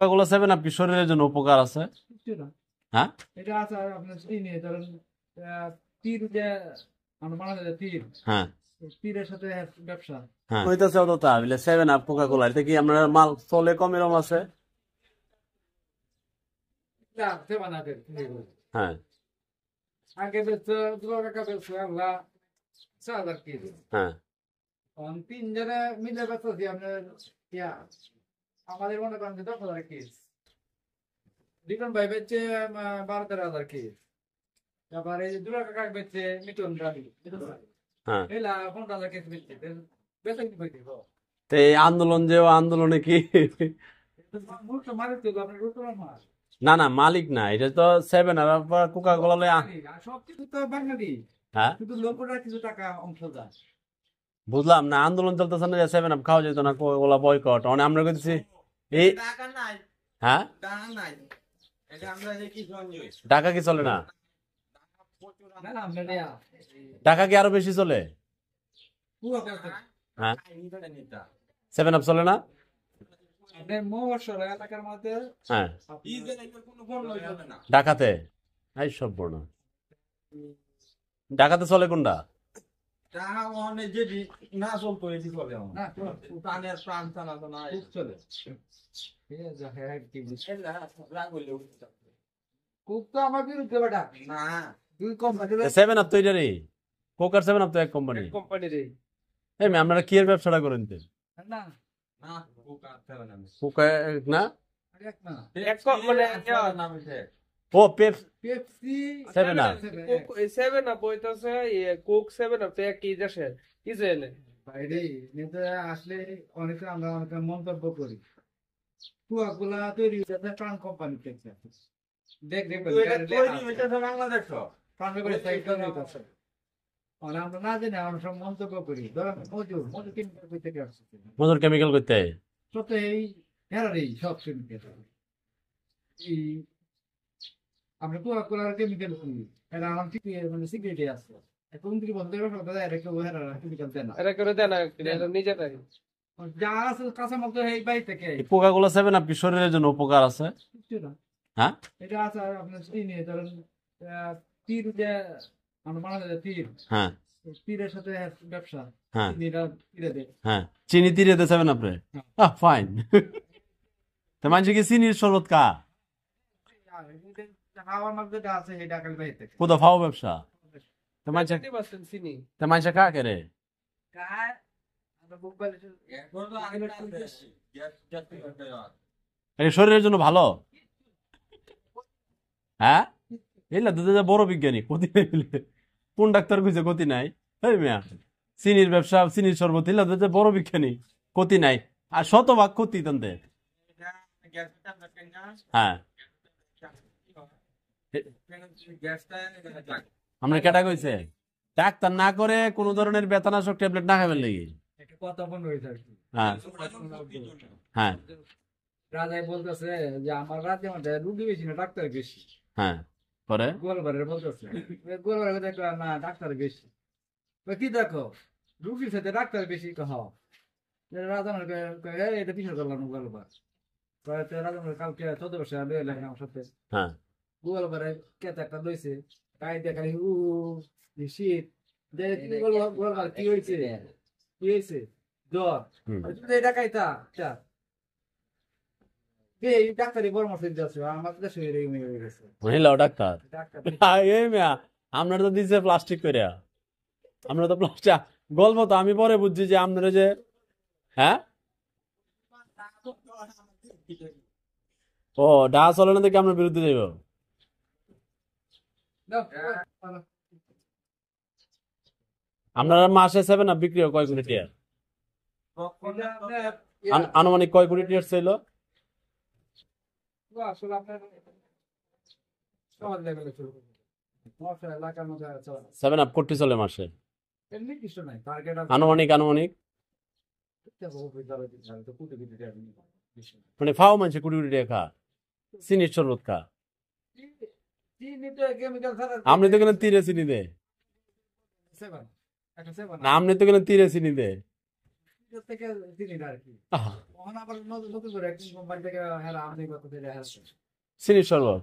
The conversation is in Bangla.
কোকাকোলা 7 আপ কি শরীরের জন্য উপকার আছে? হ্যাঁ, এটা আছে আপনার চিনি ধরেন তীর যে আমরা বাংলাদেশে তীর হ্যাঁ, তীরের সাথে ব্যবসা হ্যাঁ হইতাছে অতটা বলে 7 আপ কোকাকোলা এটা কি আমরা মাল চলে কম এরকম আছে? হ্যাঁ, আগে বেচছে 2 টাকা বেচছে আমরা 4,000 কেজি হ্যাঁ, তিনজনে মিলে বেচতেছি আপনার আমাদের মনে করেন যে 10,000 কেজি রিটন ভাই বেচছে 12-13,000 কেজি তারপরে 2 টাকা বেচছে মিটন রাবি হ্যাঁ। এলা 15,000 কেজি বেচছে বেচে কি পাইতে তো এই আন্দোলন যে আন্দোলনে কি মানে তো আপনার রুটন মাছ না না মালিক না, এটা তো 7 আপ কোকাকোলা সবকিছু তো বাঙালি হ্যাঁ শুধু লোকরা কিছু টাকা অংশ যায় বুঝলাম না, আন্দোলন চলতেছে না যে 7 আপ খাওয়া যেত না কোকাকোলা বয়কট মানে আমরা করতেছি এই টাকা নাই, হ্যাঁ টাকা নাই। এটা আমরা যে কি সঞ্জয় টাকা কি চলে না? না না আমরা টাকা কি আরো বেশি চলে? হ্যাঁ 7 আপ চলে না? আপনার মহাবর্ষর এলাকার মধ্যে হ্যাঁ কোনো ফোন লইবে না। ঢাকাতে এই সব বড় ঢাকাতে চলে কোনটা? টাকা অনেক যদি না চলতো এটি চলে আমার। না প্রাণের প্রাণ চালা তো নাই। খুব চলে ঠিক আছে হ্যাঁ কি বুঝছি রাগ হইলেও খুব তো আমার বিরুদ্ধে বেটা না, দুই কোম্পানি 7 আপ তো এটারই কোকার 7 আপ তো এক কোম্পানি। কোম্পানির এই আপনারা কি এর ব্যবসাটা করেন তো? না না, বুকা ফেলে না। কোকা না এক না এক মানে নাম হইছে। ও পেপ পেপসি 7 আপ 7 আপ হইতাছে কোক 7 আপ এক কি দেশে ইসরায়েলে বাইরে নেতা আসলে অনেকে আমরা অনেক মন্তব্য করি কুয়াগুলা তৈরি হয়েছে ট্রান কোম্পানি থেকে দেখ দেখ তো এটা তৈরি হইতেছে বাংলাদেশ। ট্রান করে সাইড তৈরি হইতেছে আর আমরা না জানি আমরা সব মন্তব্য করি ধরেন মজুর মজুর কেমিক্যাল কই থেকে আসছে মজুর কেমিক্যাল করতে সব তো এই হেরারই সব কেমিক্যাল এই আমরা কুয়াগুলার কেমিক্যাল করি এটা আমার ঠিক মানে সিগারেটে আছে এখন থেকে বন্ধ করে ফেলতে এটা কেউ হেরার কেমিক্যাল দেয় না এটা করে দেন না এটা নিজে তাই যা আছে কাঁচামাল তো এই বাড়ি থেকে কোকাকোলা 7 আপ কি শরীরের জন্য উপকার আছে? কিছু না হ্যাঁ এটা আছে আপনার চিনি ধরেন তীর যে আমরা বাংলাদেশে তীর হ্যাঁ তীরের সাথে ব্যবসা হ্যাঁ চিনিটা তীরে দেয় হ্যাঁ চিনি তীরে দে 7 আপরে ফাইন তো মানুষ কি চিনির শরবত কা খাওয়ার মধ্যে যেটা আছে সেটা কাল বাড়ি থেকে কোথা ফাও ব্যবসা তো মানুষ চিনি তো মানুষ কা করে গায়ে আমরা বুক বালি এখন তো আরেকটা আছে। গ্যাস করতে হয়। এটা শরীরের জন্য ভালো হ্যাঁ এইলা দুধে বড় বিজ্ঞানী ক্ষতি নাই বলে কোন ডাক্তার কইছে ক্ষতি নাই এই মিয়া চিনির ব্যবসা চিনির শরবত এইলা দুধে বড় বিজ্ঞানী ক্ষতি নাই আর শতভাগ ক্ষতি তন্তে গ্যাসটা থাকে না। হ্যাঁ গ্যাসটা আমরা কেটা কইছে ডাক্তার না করে কোন ধরনের বেতনাশক ট্যাবলেট না খাবেন লাগি একটা কথা বন্ধ হয়েছে আর কি হ্যাঁ হ্যাঁ রাজাই বলতেছে যে আমার রাজ্যের মধ্যে রুগী বেশি না ডাক্তার বেশি হ্যাঁ পরে গোলবারের বলতেছে গোলবারের দেখো না ডাক্তার বেশি কি দেখো রুগীর সাথে ডাক্তার বেশি কহ রাজা এটা পিছনে করলাম গোলবার রাজা কালকে 14 বছর আগে এলাম আমার সাথে হ্যাঁ গোলবারে কেতে একটা লইছে গাই দেখাই শীত গোলবার কি হয়েছে কি হয়েছে জ্বর এটা খাইতা এই ডাক্তারি পরামর্শ দিতেছে আমার দেশে এরকম হয়ে গেছে মহিলাও ডাক্তার ডাক্তার এই মিয়া আপনারা তো দিচ্ছে প্লাস্টিক করে আমরা তো প্লাস্টিক গল্প তো আমি পরে বুঝছি যে আপনারা যে হ্যাঁ ও ডা চলে না দেখে আমরা বিরুদ্ধে যাইব আপনারা মাসে 7 আপ বিক্রি হয় কয় কোটি টাকা? আনুমানিক কয় কোটি টাকা ছিল? আসলে আপনার সমাজ লেভেলে চলবে মশা এলাকার মধ্যে চলে 7 আপ কোটি চলে মাসে এমনি কিছু নাই টার্গেট আনুমানিক মানে ফাও মানছে কোটি কোটি টাকা খা চিনির শরবত খা আপনি তো কেন তীরে চিনি দে না আপনি তো কেন তীরে চিনি দে এর থেকে চিনি না আর কি আহা, ওখানে আবার নতুন নতুন করে কোম্পানি থেকে হেরা আমদানি করতে চিনির শরবত